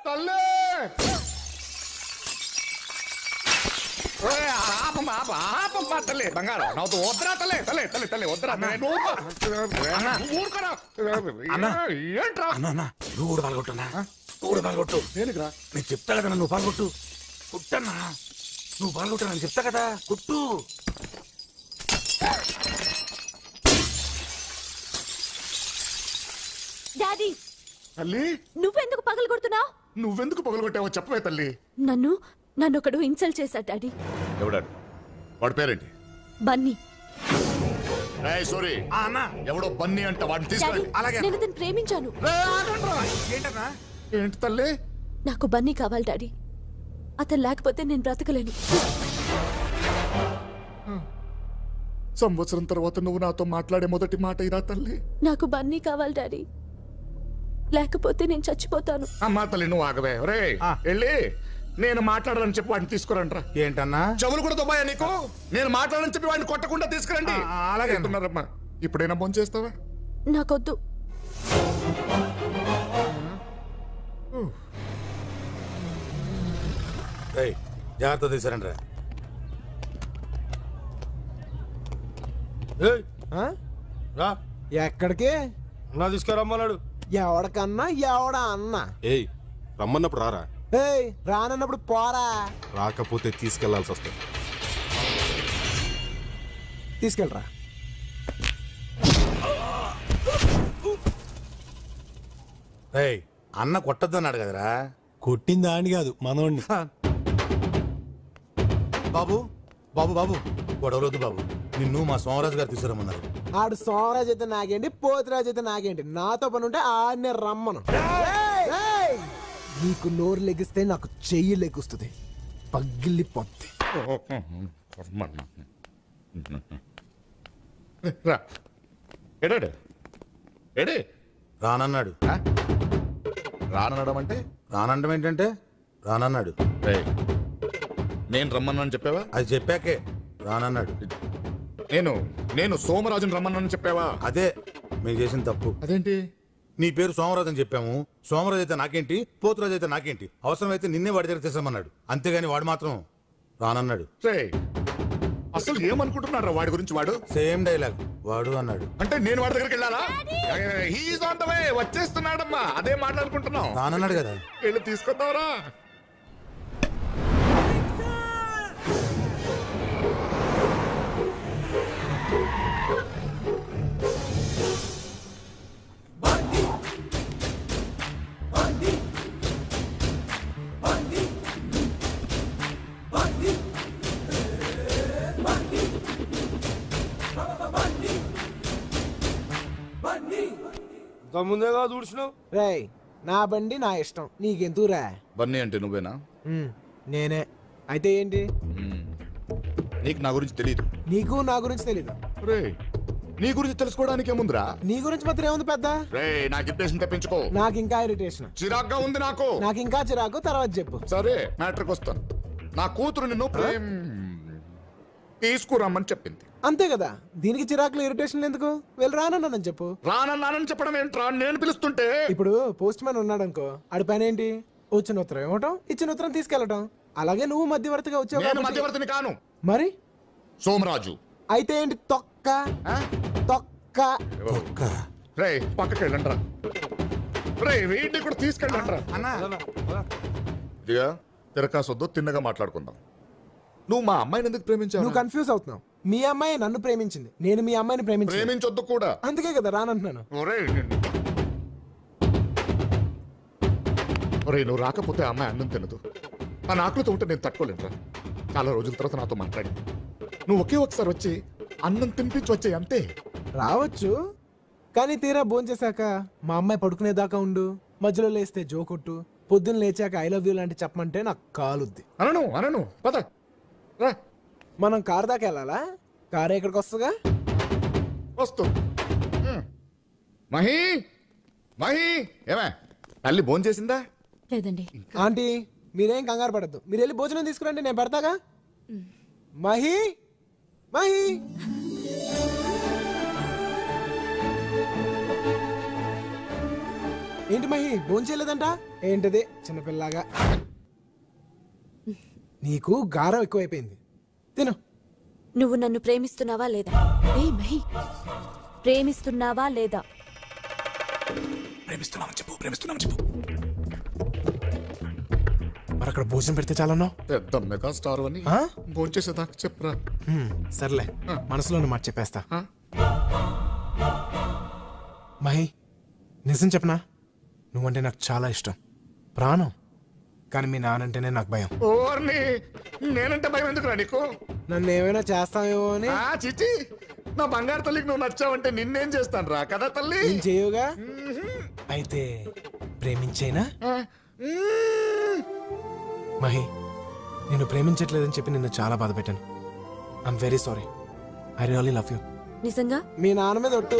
తల్లే తల్లి బంగారం నవ్వుతూ వద్దరా తల్లి తల్లి తల్లి తల్లి వద్దరా ఏంట్రా నువ్వు కూడా పాల్గొట్టున్నా నువ్వు కూడా పాల్గొట్టు దేనికిరా నేను చెప్తా కదా నువ్వు పాల్గొట్టు కుట్టన్నా నువ్వు పాల్గొట్టు నేను చెప్తా కదా కుట్టు డాడీ తల్లి నువ్వెందుకు పగలు కొడుతున్నావు? నువ్వెందుకు పగలగొట్టావో చెప్పవే తల్లి. నన్ను ఒకడు ఇన్సల్ట్ చేశాడు డాడీ. ఎవడాడు? వాడి పేరేంటి? బన్నీ. సారీ ఎవడో బన్నీ అంట వాడిని తీసుకురండి. అలాగే నేను అతను ప్రేమించాను. ఏంటన్నా ఏంటి తల్లి? నాకు బన్నీ కావాలి డాడీ. అతను లేకపోతే నేను బ్రతకలేను. సంవత్సరం తర్వాత నువ్వు నాతో మాట్లాడే మొదటి మాట ఇరా తల్లి. నాకు బన్నీ కావాలి డాడీ, లేకపోతే నేను చచ్చిపోతాను. అమ్మా తల్లి నువ్వు ఆగవే. రే వెళ్ళి నేను మాట్లాడాలని చెప్పి వాడిని తీసుకురండి రా. ఏంటన్నా చెవులు కూడా దుబాయా నీకు? నేను మాట్లాడని చెప్పి వాడిని కొట్టకుండా తీసుకురండి. అలాగే అంటున్నారమ్మా. ఇప్పుడైనా ఫోన్ చేస్తావా? నాకొద్దు. జాగ్రత్త తీసారండి రా. ఎక్కడికి నా తీసుకురమ్మన్నాడు. ఎవడికన్నా ఎవడా అన్న? ఏయ్ రమ్మన్నప్పుడు రారా, ఏయ్ రానన్నప్పుడు పోరా. రాకపోతే తీసుకెళ్లాల్సి వస్తుంది. తీసుకెళ్ళరా. అన్న కొట్టద్దన్నాడు కదరా. కొట్టిందా అని కాదు మనోడిని. బాబు బాబు బాబు గొడవలొద్దు బాబు. నిన్ను మా సోమరాజు గారు తీసుకురమ్మన్నారు. ఆడు సోమరాజు అయితే నాకేంటి, పోతురాజు అయితే నాకేంటి. నాతో పని ఉంటే ఆడనే రమ్మను. నీకు నోరు లెగిస్తే నాకు చెయ్యి లెగుస్తుంది, పగిలిపోద్ది. రానన్నాడు. రానడం అంటే? రానండం ఏంటంటే రానన్నాడు. నేను రమ్మన్నాను చెప్పావా? అది చెప్పాకే రానన్నాడు. నేను సోమరాజుని రమ్మన్నాను చెప్పావా? అదే మేము చేసిన తప్పు. అదేంటి? నీ పేరు సోమరాజు అని చెప్పాము. సోమరాజు అయితే నాకేంటి, పోతురాజు అయితే నాకేంటి, అవసరమైతే నిన్నే వాడి దగ్గర తీసామన్నాడు. అంతేగాని వాడు మాత్రం రానన్నాడు. అసలు ఏమనుకుంటున్నారా వాడి గురించి? వాడు సేమ్ డైలాగ్ వాడు అన్నాడు. అంటే నేను వాడి దగ్గరికి వెళ్ళాలా? హీఈస్ ఆన్ ద వే, వచ్చేస్తున్నాడమ్మా. అదే మాట్లాడుకుంటున్నాం. రానన్నాడు కదా, వెళ్ళి తీసుకొద్దావరా. ముందేగా చూసినావు. రేయ్ నా బండి నా ఇష్టం, నీకెందుకురా? బన్నీ అంటే నువ్వేనా? నేనే. అయితే ఏంటి? నీకు నా గురించి తెలియదు. నీకు నా గురించి తెలీదు. రే నీ గురించి తెలుసుకోవడానికి ఏముందిరా? నీ గురించి మాత్రం ఏముంది పెద్ద? రే నాకు ఇరిటేషన్ తెప్పించుకో. నాకు ఇంకా ఇరిటేషన్, చిరాగ్గా ఉంది నాకు. నాకు ఇంకా చిరాకు. తర్వాత చెప్పు. సరే మ్యాటర్కి వస్తాను. నా కూతురు నిన్ను తీసుకురమ్మని చెప్పింది. అంతే కదా, దీనికి చిరాకులు ఇరిటేషన్ ఎందుకు? వెళ్ళి రానన్నానని చెప్పు. రానన్నానని చెప్పడం ఏంట్రా? నేను పిలుస్తుంటే. ఇప్పుడు పోస్ట్ మ్యాన్ ఉన్నాడు అనుకో, ఆడి పని ఏంటి? వచ్చిన ఉత్తరం ఇవ్వటం, ఇచ్చిన ఉత్తరం తీసుకెళ్లటం. అలాగే నువ్వు మధ్యవర్తిగా వచ్చావు. నేను మధ్యవర్తిని కాను. మరి సోమరాజు అయితే ఏంటి? తొక్క తొక్క. రే పక్కకి వెళ్ళండి. రే వీడిని కూడా తీసుకెళ్ళండి. ఇదిగా తిరకాసొద్దు, తిన్నగా మాట్లాడుకుందాం. నువ్వు మా అమ్మాయిని ఎందుకు ప్రేమించావు? నువ్వు కన్ఫ్యూజ్ అవుతున్నావు. మీ అమ్మాయి నన్ను ప్రేమించింది, నేను మీ అమ్మాయిని ప్రేమించొద్దు కూడా. అందుకే కదా రానంటున్నాను. నువ్వు రాకపోతే అమ్మాయి అన్నం తినదు. ఆ ఆకలితో ఉంటే నేను తట్టుకోలేనురా. చాలా రోజుల తర్వాత నాతో మాట్లాడింది. నువ్వు ఒకే ఒకసారి వచ్చి అన్నం తినిపించి వచ్చే అంతే. రావచ్చు, కానీ తీరా భోంచేశాక మా అమ్మాయి పడుకునేదాకా ఉండు, మధ్యలో లేస్తే జోకొట్టు, పొద్దున్న లేచాక ఐ లవ్ యూ లాంటి చెప్పమంటే నాకు కాలుద్ది. అనను పద రా. మనం కార్ దాకా వెళ్ళాలా? కార్ ఎక్కడికి వస్తుందిగా. వస్తుంది. మహి ఏమే తల్లి భోంచేసిందా? లేదండి. ఆంటీ మీరేం కంగారు పడద్దు, మీరు వెళ్ళి భోజనం తీసుకురండి, నేను పెడతాగా. మహి మహి ఏంటి మహి భోంచేయలేదంట? ఏంటది చిన్నపిల్లగా? నీకు గారం ఎక్కువైపోయింది. తిను. నువ్వు నన్ను ప్రేమిస్తున్నావా లేదా? ఏ మహి, ప్రేమిస్తున్నావా లేదా? ప్రేమిస్తున్నామని చెప్పు. మరి అక్కడ భోజనం పెడితే చాలన్నా? పెద్ద మెగా స్టార్ అని ఆ? భోంచేసేదాకా చెప్పరా. సర్లే, మనసులోని మాట చెప్పేస్తా. మహి, నిజం చెప్పనా? నువ్వంటే నాకు చాలా ఇష్టం, ప్రాణం. కానీ మీ నానంటేనే నాకు భయం. ఓర్ని, నేనంటే భయం ఎందుకురా నీకు? నన్ను ఏమైనా చేస్తావేమో అని. చిచి, నా బంగారు తల్లికి నువ్వు నచ్చావంటే నిన్నేం చేస్తాను రా కదా తల్లి. నేను చేయవుగా. అయితే ప్రేమించేనా? మహి, నేను ప్రేమించట్లేదని చెప్పి నిన్ను చాలా బాధ పెట్టాను. I'm very sorry. I really love you. నిజంగా? మీ నాన్న మీద ఒట్టు.